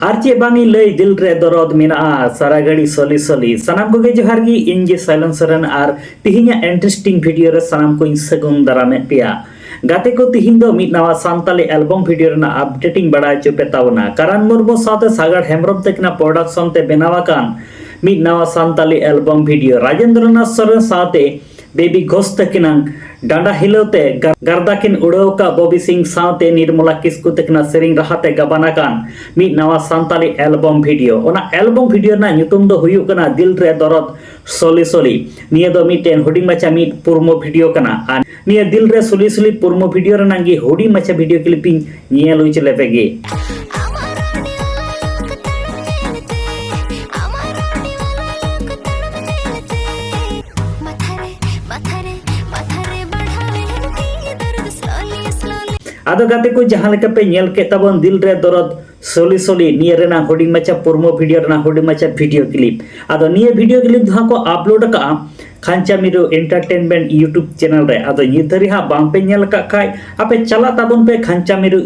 আর चे बांगी लई दिल रे दरद मेना सारा घड़ी सली सली सनाम को गे जोहार गी इन जे साइलेंसरन आर तिहिnya इंटरेस्टिंग वीडियो रे सनाम को इंसगुन दारामे पिया गाते को तिहिन दो मिद नवा सान्ताली एल्बम वीडियो रेना अपडेटिंग बड़ा चो पेतावना कारण मुर्मु साथे सागर हेमरम तकना प्रोडक्शन ते बनावा कान मिद नवा सान्ताली एल्बम वीडियो राजेंद्रनाथ सरन साथे बेबी घोष तकना डांडा हिलोते गारदाकिन उड़ौका बॉबी सिंह साथे निर्मला किस्कु तकना सेरिंग राहते गबाना कान मिद नवा सान्ताली एल्बम वीडियो ओना एल्बम वीडियो ना nyutum do huyuk kana dil re dorod soli soli niya do miten huding macha mid purmo video kana an niya dil re soli soli purmo video re nangi huding macha video clipping niya lui chele pege आदो गाते को जहां लेका पे nail के तबन दिल रे दरद सोली सोली नियर रेना होडिंग मचा पुरमो वीडियो रेना होडिंग मचा वीडियो क्लिप आदो निये वीडियो क्लिप जहां को अपलोड का खांचा मिरो एंटरटेनमेंट यूट्यूब चैनल रे आदो निधरी हा बांग पे नेल का खाय आपे चला तबन पे खांचा मिरो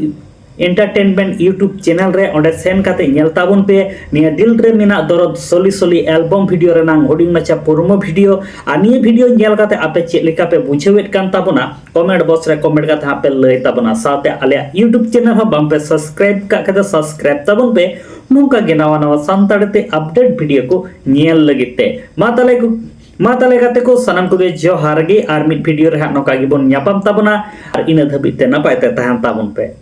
एंटरटेनमेंट यूट्यूब चैनल रे ओंडे सेन काते नेल ताबन पे निया दिल रे मेना दरद सोली सोली एल्बम वीडियो रेना होडिंग मचा पुरमो वीडियो आ निये वीडियो नेल काते आपे चेक लेका पे बुझेवेट कान ताबना कमेंट बॉक्स रे कमेंट काते आपे लय ताबना साथे आले यूट्यूब चैनल हा बांग पे सब्सक्राइब का काते सब्सक्राइब ताबन पे नोंका गे नवा नवा सानताड़ते अपडेट वीडियो को नेल लगिते माताले गाते को सनम को गे जोहार गे आर मिड वीडियो रे हा नोका गे बोन न्यापाम ताबना आर इना धबिते नपायते तहन ताबन पे।